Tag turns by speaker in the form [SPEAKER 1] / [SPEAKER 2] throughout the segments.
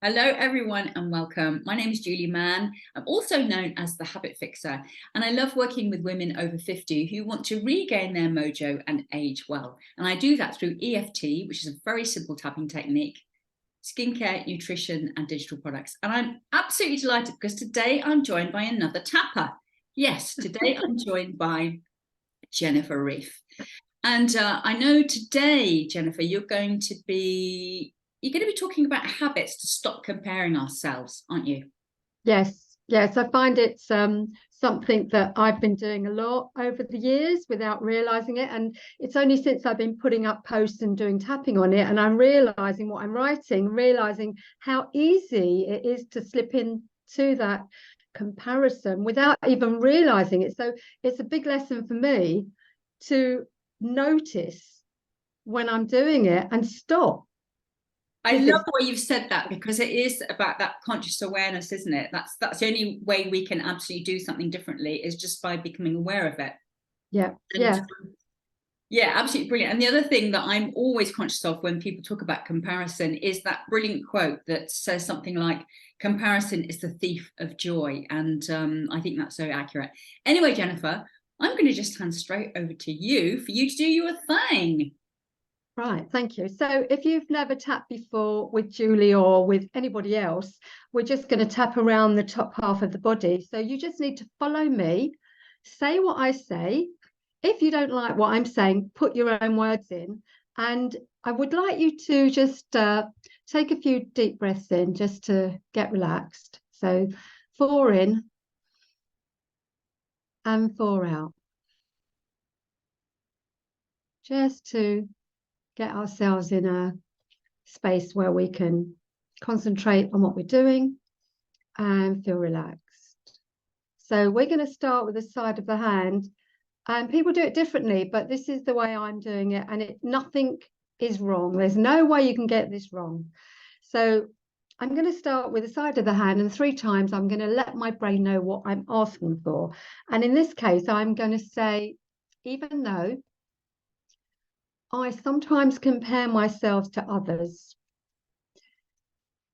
[SPEAKER 1] Hello, everyone, and welcome. My name is Julie Mann. I'm also known as the Habit Fixer, and I love working with women over 50 who want to regain their mojo and age well. And I do that through EFT, which is a very simple tapping technique, skincare, nutrition, and digital products. And I'm absolutely delighted because today I'm joined by another tapper. Yes, today I'm joined by Jennifer Reefe. And I know today, Jennifer, you're going to be talking about habits to stop comparing ourselves, aren't you?
[SPEAKER 2] Yes. I find it's something that I've been doing a lot over the years without realizing it. And it's only since I've been putting up posts and doing tapping on it, and I'm realizing what I'm writing, realizing how easy it is to slip into that comparison without even realizing it. So it's a big lesson for me to notice when I'm doing it and stop.
[SPEAKER 1] I
[SPEAKER 2] If
[SPEAKER 1] love
[SPEAKER 2] it's
[SPEAKER 1] the way you've said that because it is about that conscious awareness, isn't it? That's the only way we can absolutely do something differently is just by becoming aware of it.
[SPEAKER 2] yeah,
[SPEAKER 1] And
[SPEAKER 2] yeah.
[SPEAKER 1] yeah, absolutely brilliant. And the other thing that I'm always conscious of when people talk about comparison is that brilliant quote that says something like, comparison is the thief of joy. And I think that's so accurate. Anyway, Jennifer, I'm going to just hand straight over to you for you to do your thing.
[SPEAKER 2] Right, thank you. So if you've never tapped before with Julie or with anybody else, we're just going to tap around the top half of the body. So you just need to follow me, say what I say. If you don't like what I'm saying, put your own words in. And I would like you to just take a few deep breaths in just to get relaxed. So 4 in and 4 out. Just to get ourselves in a space where we can concentrate on what we're doing and feel relaxed. So we're going to start with the side of the hand, and people do it differently, but this is the way I'm doing it, and nothing is wrong. There's no way you can get this wrong. So I'm going to start with the side of the hand, and 3 times I'm going to let my brain know what I'm asking for. And in this case, I'm going to say, even though I sometimes compare myself to others,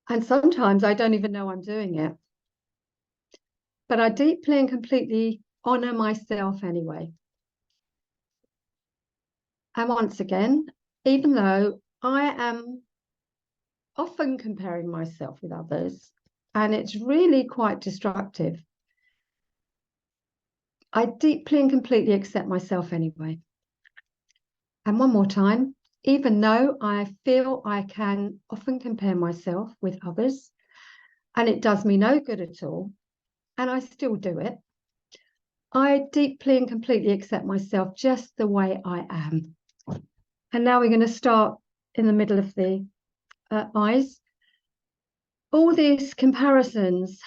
[SPEAKER 2] and sometimes I don't even know I'm doing it, but I deeply and completely honor myself anyway. And once again, even though I am often comparing myself with others, and it's really quite destructive, I deeply and completely accept myself anyway. And one more time, even though I feel I can often compare myself with others, and it does me no good at all, and I still do it, I deeply and completely accept myself just the way I am. And now we're going to start in the middle of the eyes. All these comparisons,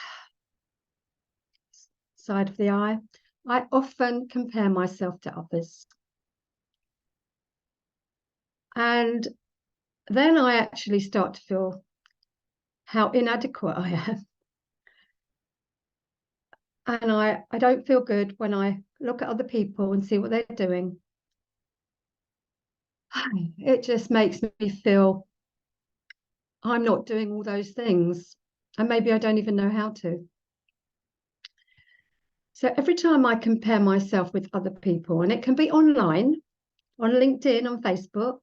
[SPEAKER 2] side of the eye, I often compare myself to others. And then I actually start to feel how inadequate I am. And I don't feel good when I look at other people and see what they're doing. It just makes me feel I'm not doing all those things. And maybe I don't even know how to. So every time I compare myself with other people, and it can be online, on LinkedIn, on Facebook,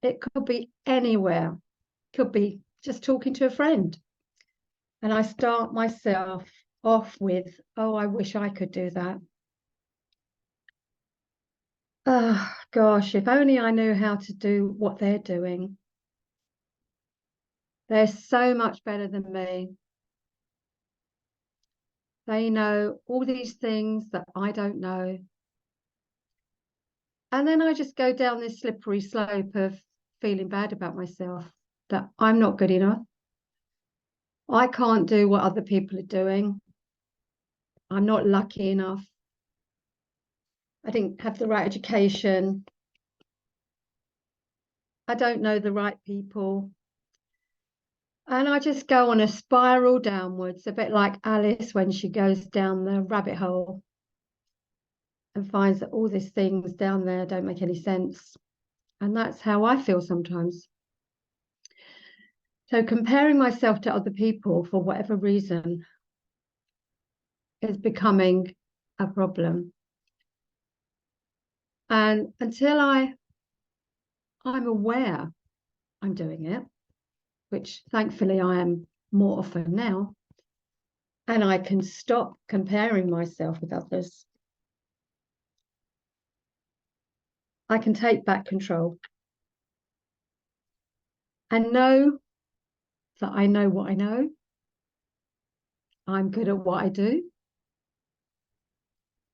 [SPEAKER 2] it could be anywhere. It could be just talking to a friend. And I start myself off with, oh, I wish I could do that. Oh, gosh, if only I knew how to do what they're doing. They're so much better than me. They know all these things that I don't know. And then I just go down this slippery slope of feeling bad about myself, that I'm not good enough. I can't do what other people are doing. I'm not lucky enough. I didn't have the right education. I don't know the right people. And I just go on a spiral downwards, a bit like Alice when she goes down the rabbit hole and finds that all these things down there don't make any sense. And that's how I feel sometimes. So comparing myself to other people for whatever reason is becoming a problem. And until I'm aware I'm doing it, which thankfully I am more often now, and I can stop comparing myself with others, I can take back control and know that I know what I know. I'm good at what I do.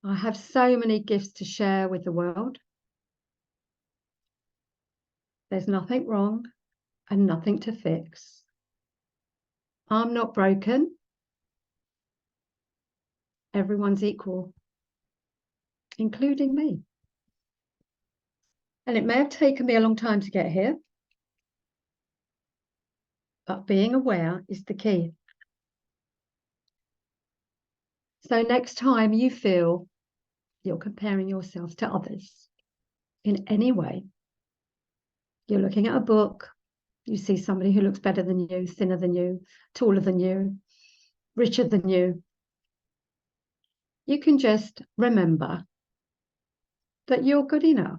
[SPEAKER 2] I have so many gifts to share with the world. There's nothing wrong and nothing to fix. I'm not broken. Everyone's equal, including me. And it may have taken me a long time to get here, but being aware is the key. So next time you feel you're comparing yourself to others in any way, you're looking at a book, you see somebody who looks better than you, thinner than you, taller than you, richer than you, you can just remember that you're good enough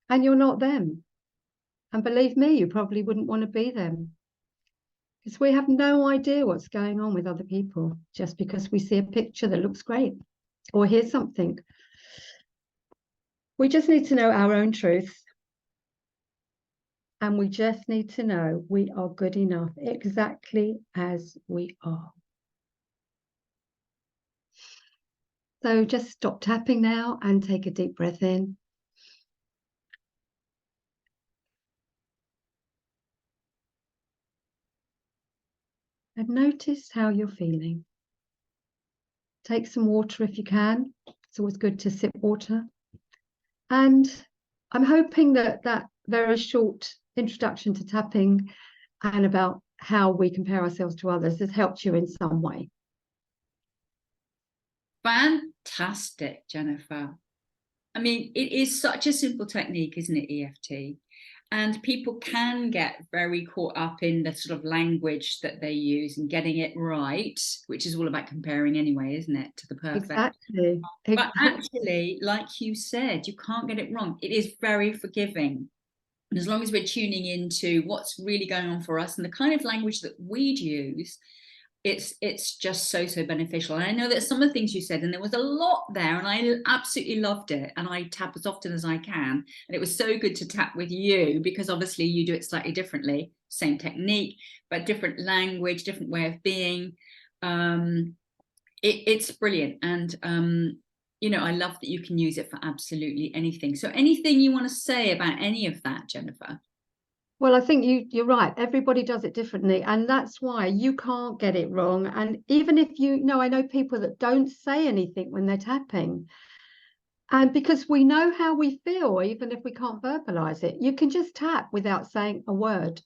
[SPEAKER 2] and you're not them. And believe me, you probably wouldn't want to be them, because we have no idea what's going on with other people just because we see a picture that looks great or hear something. We just need to know our own truth. And we just need to know we are good enough exactly as we are. So just stop tapping now and take a deep breath in. And notice how you're feeling. Take some water if you can. It's always good to sip water. And I'm hoping that that very short introduction to tapping and about how we compare ourselves to others has helped you in some way.
[SPEAKER 1] Fantastic, Jennifer. I mean, it is such a simple technique, isn't it, EFT? And people can get very caught up in the sort of language that they use and getting it right, which is all about comparing anyway, isn't it, to the perfect.
[SPEAKER 2] Exactly.
[SPEAKER 1] But actually, like you said, you can't get it wrong. It is very forgiving. And as long as we're tuning into what's really going on for us and the kind of language that we'd use, it's just so beneficial. And I know that some of the things you said, and there was a lot there, and I absolutely loved it, and I tap as often as I can, and it was so good to tap with you because obviously you do it slightly differently, same technique but different language, different way of being. It's brilliant. And you know, I love that you can use it for absolutely anything. So anything you want to say about any of that, Jennifer?
[SPEAKER 2] Well, I think you're right. Everybody does it differently. And that's why you can't get it wrong. And even if you know, I know people that don't say anything when they're tapping. And because we know how we feel, even if we can't verbalize it, you can just tap without saying a word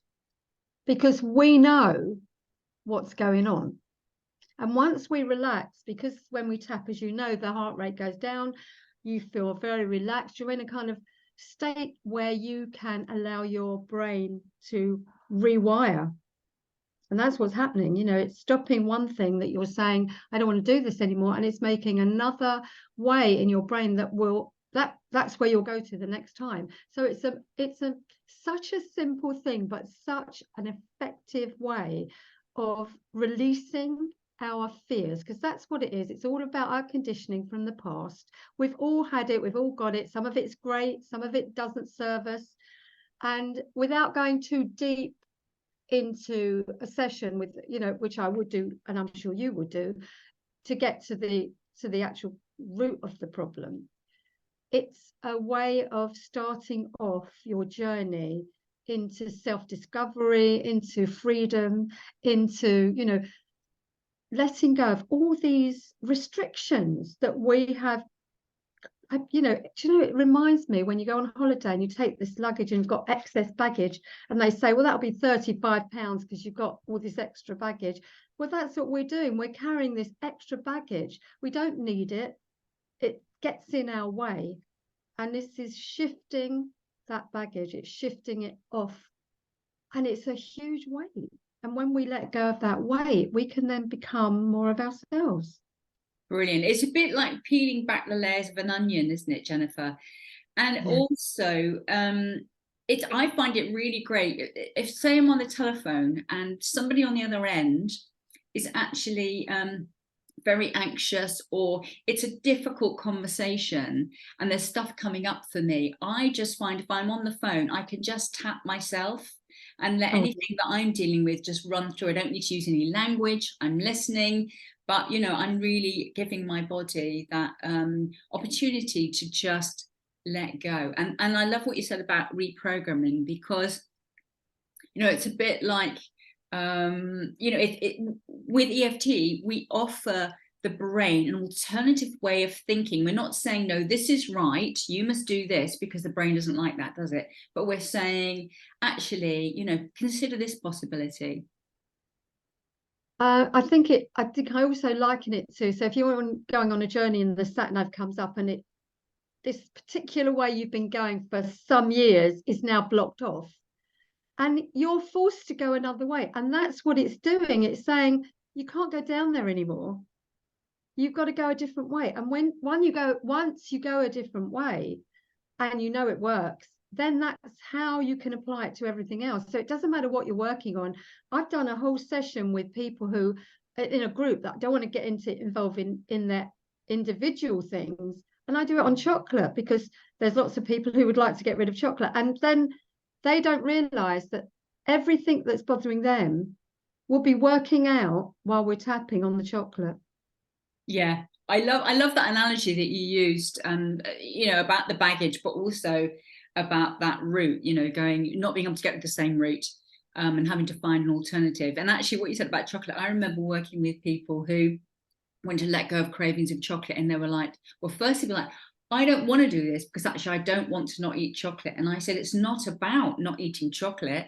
[SPEAKER 2] because we know what's going on. And once we relax, because when we tap, as you know, the heart rate goes down, you feel very relaxed. You're in a kind of state where you can allow your brain to rewire. And that's what's happening. You know, it's stopping one thing that you're saying, I don't want to do this anymore. And it's making another way in your brain that will, that's where you'll go to the next time. So it's such a simple thing, but such an effective way of releasing our fears, because that's what it is. It's all about our conditioning from the past. We've all had it, we've all got it. Some of it's great, some of it doesn't serve us. And without going too deep into a session with, you know, which I would do, and I'm sure you would do, to get to the actual root of the problem, it's a way of starting off your journey into self-discovery, into freedom, into, you know, letting go of all these restrictions that we have. You know, do you know, it reminds me when you go on holiday and you take this luggage and you've got excess baggage and they say, well, that'll be £35 because you've got all this extra baggage. Well, that's what we're doing. We're carrying this extra baggage. We don't need it. It gets in our way. And this is shifting that baggage. It's shifting it off And it's a huge weight. And when we let go of that weight, we can then become more of ourselves.
[SPEAKER 1] Brilliant. It's a bit like peeling back the layers of an onion, isn't it, Jennifer? And
[SPEAKER 2] Yeah.
[SPEAKER 1] also, I find it really great if, say, I'm on the telephone and somebody on the other end is actually very anxious, or it's a difficult conversation and there's stuff coming up for me. I just find if I'm on the phone, I can just tap myself and let
[SPEAKER 2] Oh,
[SPEAKER 1] anything that I'm dealing with just run through. I don't need to use any language. I'm listening, but I'm really giving my body that opportunity to just let go. And I love what you said about reprogramming, because it's a bit like with EFT we offer the brain an alternative way of thinking. We're not saying, no, this is right, you must do this, because the brain doesn't like that, does it? But we're saying, actually, consider this possibility.
[SPEAKER 2] I think I also liken it to, so if you're going on a journey and the sat nav comes up and this particular way you've been going for some years is now blocked off, and you're forced to go another way. And that's what it's doing. It's saying you can't go down there anymore. You've got to go a different way. And once you go a different way and it works, then that's how you can apply it to everything else. So it doesn't matter what you're working on. I've done a whole session with people who, in a group, that don't want to get involved in their individual things. And I do it on chocolate, because there's lots of people who would like to get rid of chocolate. And then they don't realize that everything that's bothering them will be working out while we're tapping on the chocolate.
[SPEAKER 1] Yeah, I love that analogy that you used, about the baggage, but also about that route, going, not being able to get the same route, and having to find an alternative. And actually, what you said about chocolate, I remember working with people who want to let go of cravings of chocolate, and they were like, well, first they were like, I don't want to do this because actually I don't want to not eat chocolate. And I said, it's not about not eating chocolate.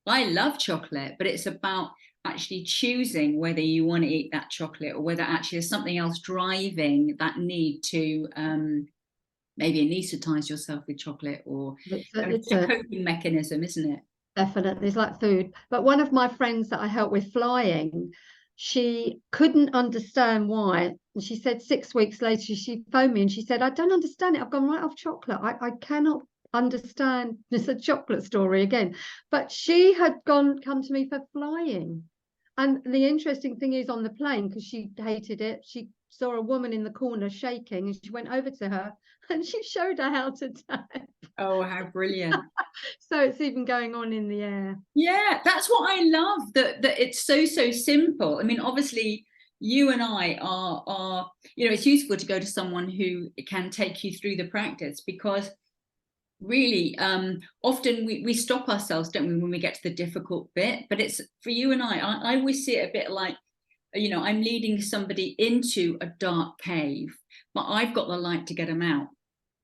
[SPEAKER 1] I love chocolate, but it's about actually choosing whether you want to eat that chocolate, or whether actually there's something else driving that need to maybe anesthetize yourself with chocolate, or
[SPEAKER 2] It's
[SPEAKER 1] a
[SPEAKER 2] a
[SPEAKER 1] coping mechanism, isn't it?
[SPEAKER 2] Definitely, it's like food. But one of my friends that I help with flying, she couldn't understand why. And she said 6 weeks later, she phoned me and she said, I don't understand it. I've gone right off chocolate. I cannot understand. It's a chocolate story again. But she had come to me for flying. And the interesting thing is, on the plane, because she hated it, she saw a woman in the corner shaking, and she went over to her and she showed her how to tap.
[SPEAKER 1] Oh, how brilliant.
[SPEAKER 2] So it's even going on in the air.
[SPEAKER 1] Yeah, that's what I love, that it's so simple. I mean, obviously you and I are it's useful to go to someone who can take you through the practice, because really often we stop ourselves, don't we, when we get to the difficult bit. But it's for you and I always see it a bit like, I'm leading somebody into a dark cave, but I've got the light to get them out.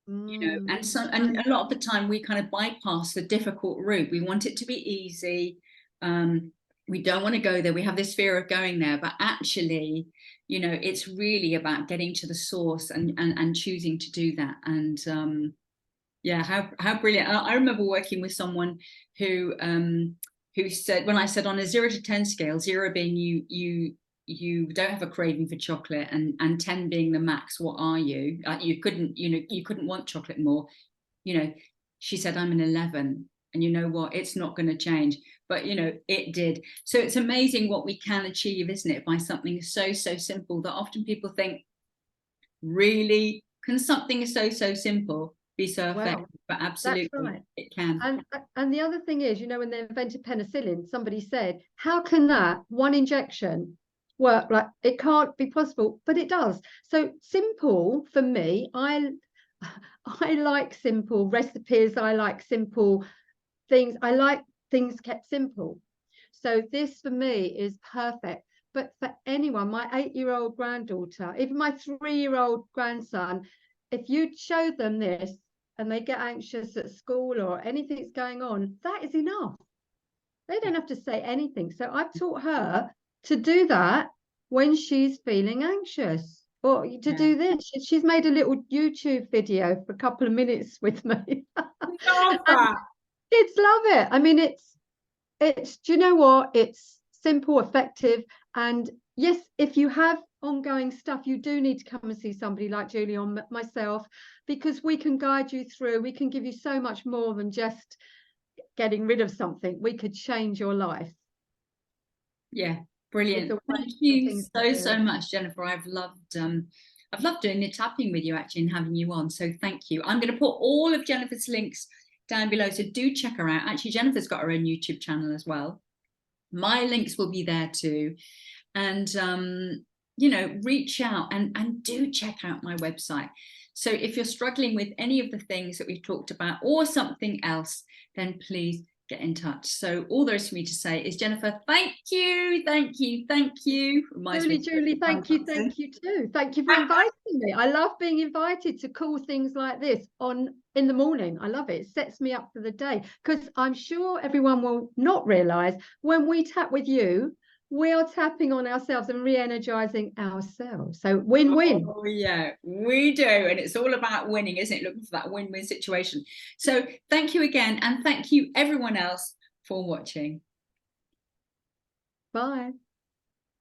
[SPEAKER 1] And a lot of the time we kind of bypass the difficult route. We want it to be easy. We don't want to go there. We have this fear of going there, but actually, it's really about getting to the source and choosing to do that. And yeah, how brilliant. I remember working with someone who said, when I said, on a 0 to 10 scale, 0 being you don't have a craving for chocolate, and 10 being the max, what are you? You couldn't want chocolate more. She said, I'm an 11. And you know what, it's not going to change, but it did. So it's amazing what we can achieve, isn't it, by something so simple, that often people think, really, can something so simple be so effective? But absolutely,
[SPEAKER 2] that's right.
[SPEAKER 1] it can.
[SPEAKER 2] And the other thing is, when they invented penicillin, somebody said, how can that one injection work? Like, it can't be possible, but it does. So simple for me, I like simple recipes. I like simple things. I like things kept simple. So this for me is perfect. But for anyone, my 8-year-old granddaughter, even my 3-year-old grandson, if you show them this and they get anxious at school or anything's going on, that is enough. They don't have to say anything. So I've taught her to do that when she's feeling anxious, or to do this. She's made a little YouTube video for a couple of minutes with me.
[SPEAKER 1] Love
[SPEAKER 2] And
[SPEAKER 1] that.
[SPEAKER 2] kids love it. I mean, do you know what? It's simple, effective. And yes, if you have ongoing stuff, you do need to come and see somebody like Julie or myself, because we can guide you through. We can give you so much more than just getting rid of something. We could change your life.
[SPEAKER 1] Yeah, brilliant. Thank
[SPEAKER 2] the
[SPEAKER 1] you
[SPEAKER 2] things
[SPEAKER 1] so much, Jennifer. I've loved doing the tapping with you actually and having you on. So thank you. I'm going to put all of Jennifer's links down below, so do check her out. Actually, Jennifer's got her own YouTube channel as well. My links will be there too. And you know, reach out and do check out my website. So if you're struggling with any of the things that we've talked about or something else, then please get in touch. So all there is for me to say is, Jennifer, thank you.
[SPEAKER 2] Julie, thank you too. Thank you for inviting me. I love being invited to cool things like this in the morning. I love it. It sets me up for the day, because I'm sure everyone will not realize when we tap with you, we are tapping on ourselves and re-energizing ourselves. So win-win.
[SPEAKER 1] Oh yeah, we do. And it's all about winning, isn't it? Looking for that win-win situation. So thank you again. And thank you everyone else for watching.
[SPEAKER 2] Bye.